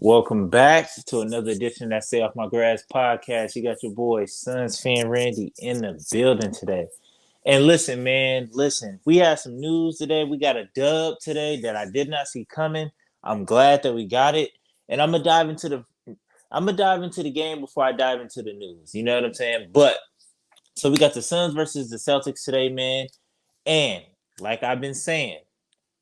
Welcome back to another edition of that Stay Off My Grass podcast. You got your boy, Suns fan Randy, in the building today. And listen, man, listen, we had some news today. We got a dub today that I did not see coming. I'm glad that we got it. And I'm gonna dive into the game before I dive into the news. You know what I'm saying? But so we got the Suns versus the Celtics today, man. And like I've been saying,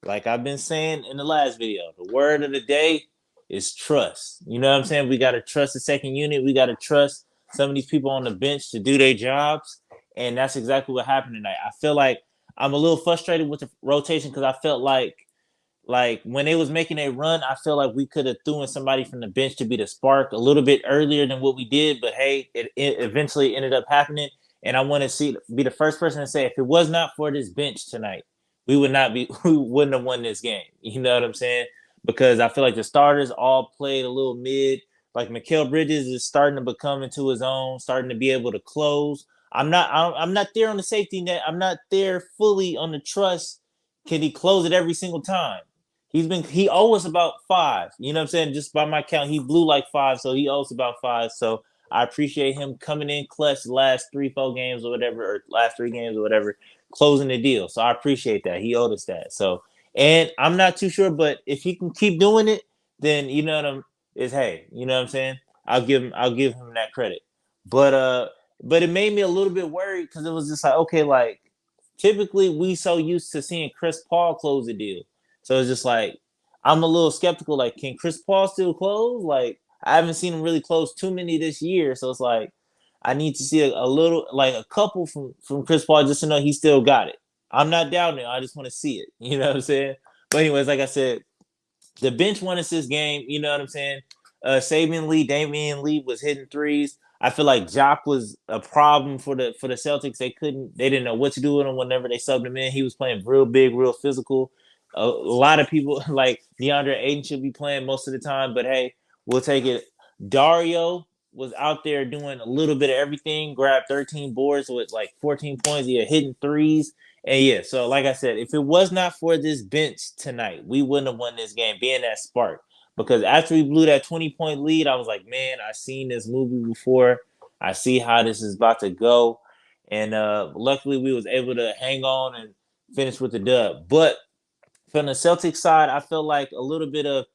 in the last video, the word of the day is trust. You know what I'm saying? We got to trust the second unit. We got to trust some of these people on the bench to do their jobs. And that's exactly what happened tonight. I feel like I'm a little frustrated with the rotation because I felt like when they was making a run, I feel like we could have threw in somebody from the bench to be the spark a little bit earlier than what we did. But hey, it eventually ended up happening. And I want to be the first person to say if it was not for this bench tonight, we wouldn't have won this game. You know what I'm saying? Because I feel like the starters all played a little mid. Like Mikal Bridges is starting to become into his own, starting to be able to close. I'm not there on the safety net. I'm not there fully on the trust. Can he close it every single time? He owes about five. You know what I'm saying? Just by my count, he blew like five, so he owes about five. So I appreciate him coming in clutch the last 3-4 games or whatever, or last 3 games or whatever, closing the deal. So I appreciate that. He owed us that. So and I'm not too sure, but if he can keep doing it, then you know what I'm is hey, you know what I'm saying? I'll give him that credit. But it made me a little bit worried because it was just like, okay, like typically we so used to seeing Chris Paul close the deal. So it's just like I'm a little skeptical. Like, can Chris Paul still close? Like, I haven't seen him really close too many this year. So it's like I need to see a little, like a couple from Chris Paul just to know he still got it. I'm not doubting it. I just want to see it. You know what I'm saying? But anyways, like I said, the bench won us this game. You know what I'm saying? Damian Lee was hitting threes. I feel like Jock was a problem for the Celtics. They didn't know what to do with him whenever they subbed him in. He was playing real big, real physical. A lot of people like DeAndre Ayton should be playing most of the time, but hey, we'll take it. Dario was out there doing a little bit of everything. Grabbed 13 boards with like 14 points. Yeah, hitting threes. And yeah, so like I said, if it was not for this bench tonight, we wouldn't have won this game, being that spark. Because after we blew that 20-point lead, I was like, man, I've seen this movie before. I see how this is about to go. And luckily we was able to hang on and finish with the dub. But from the Celtics side, I feel like a little bit of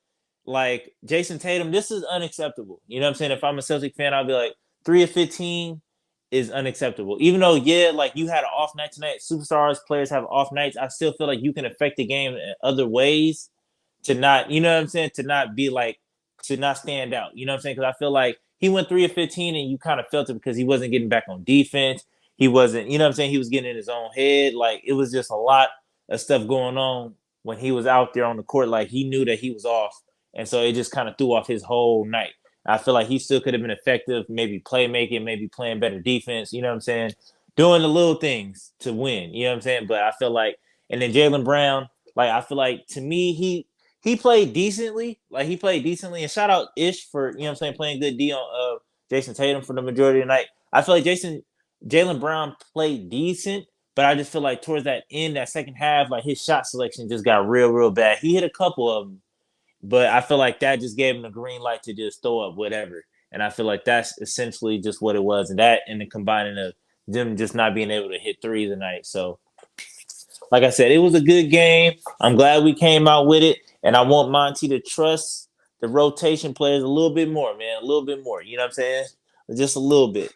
like Jason Tatum, this is unacceptable. You know what I'm saying? If I'm a Celtic fan, I'll be like 3 of 15 is unacceptable. Even though, yeah, like you had an off night tonight, superstars players have off nights. I still feel like you can affect the game in other ways to not, you know what I'm saying, to not be like to not stand out. You know what I'm saying? Because I feel like he went 3 of 15 and you kind of felt it because he wasn't getting back on defense. He wasn't, you know what I'm saying? He was getting in his own head. Like it was just a lot of stuff going on when he was out there on the court. Like he knew that he was off. And so it just kind of threw off his whole night. I feel like he still could have been effective, maybe playmaking, maybe playing better defense, you know what I'm saying? Doing the little things to win, you know what I'm saying? But I feel like, and then Jaylen Brown, like I feel like to me, he played decently. Like he played decently. And shout out Ish for, you know what I'm saying, playing good D on Jason Tatum for the majority of the night. I feel like Jaylen Brown played decent, but I just feel like towards that end, that second half, like his shot selection just got real, real bad. He hit a couple of them, but I feel like that just gave him the green light to just throw up whatever. And I feel like that's essentially just what it was. And that and the combining of them just not being able to hit three tonight. So like I said, it was a good game. I'm glad we came out with it. And I want Monty to trust the rotation players a little bit more, man. A little bit more. You know what I'm saying? Just a little bit.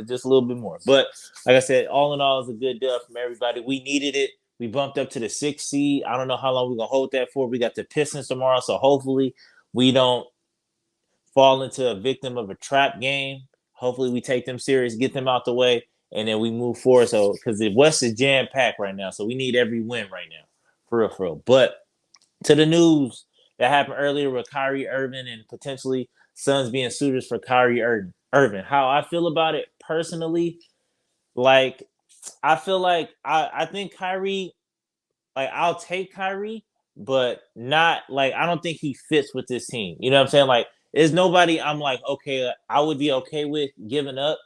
Just a little bit more. But like I said, all in all, it's a good dub from everybody. We needed it. We bumped up to the 6th seed. I don't know how long we're gonna hold that for. We got the Pistons tomorrow, so hopefully we don't fall into a victim of a trap game. Hopefully we take them serious, get them out the way, and then we move forward. So because the West is jam packed right now, so we need every win right now, for real, for real. But to the news that happened earlier with Kyrie Irving and potentially Suns being suitors for Kyrie Irving. How I feel about it personally, like I feel like I think Kyrie, like I'll take Kyrie, but not like I don't think he fits with this team. You know what I'm saying? Like, there's nobody I'm like, okay, I would be okay with giving up.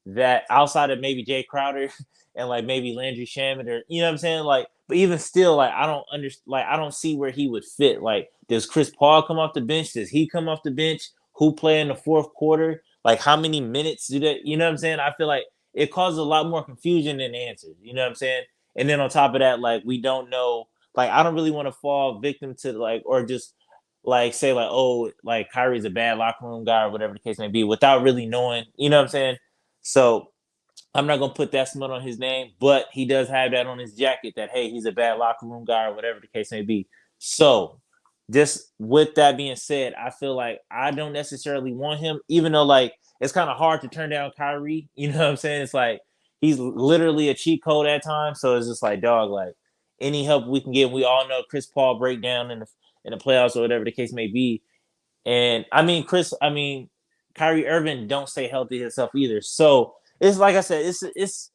that outside of maybe Jay Crowder and like maybe Landry Shamet or you know what I'm saying? Like, but even still, like I don't understand. Like I don't see where he would fit. Like, does Chris Paul come off the bench? Does he come off the bench? Who play in the fourth quarter? Like, how many minutes do that? You know what I'm saying? I feel like it causes a lot more confusion than answers. You know what I'm saying? And then on top of that, like we don't know. Like I don't really want to fall victim to like or just like say like oh like Kyrie's a bad locker room guy or whatever the case may be without really knowing. You know what I'm saying? So I'm not gonna put that smut on his name, but he does have that on his jacket that hey, he's a bad locker room guy or whatever the case may be. So, just with that being said, I feel like I don't necessarily want him, even though like it's kind of hard to turn down Kyrie. You know what I'm saying? It's like he's literally a cheat code at times. So it's just like dog, like any help we can get. We all know Chris Paul breakdown in the playoffs or whatever the case may be. And I mean, Kyrie Irving don't stay healthy himself either. So it's like I said, it's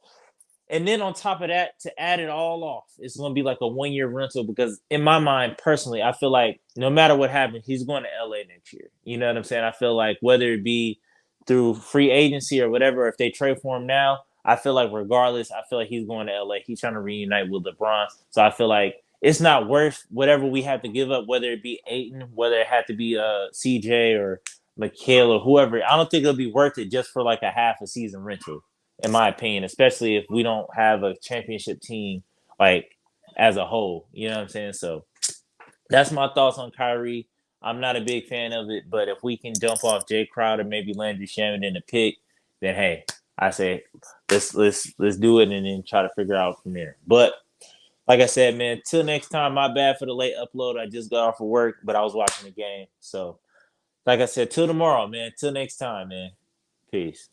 and then on top of that, to add it all off, it's gonna be like a 1 year rental because in my mind, personally, I feel like no matter what happens, he's going to LA next year. You know what I'm saying? I feel like whether it be through free agency or whatever, if they trade for him now, I feel like regardless, I feel like he's going to LA. He's trying to reunite with LeBron. So I feel like it's not worth whatever we have to give up, whether it be Aiton, whether it had to be CJ or McHale or whoever. I don't think it'll be worth it just for like a half a season rental in my opinion, especially if we don't have a championship team like as a whole. You know what I'm saying? So that's my thoughts on Kyrie. I'm not a big fan of it, but if we can dump off Jay Crowder, maybe Landry Shamet in the pick, then hey, I say let's do it and then try to figure out from there. But like I said, man, till next time, my bad for the late upload. I just got off of work, but I was watching the game. So like I said, till tomorrow, man. Till next time, man. Peace.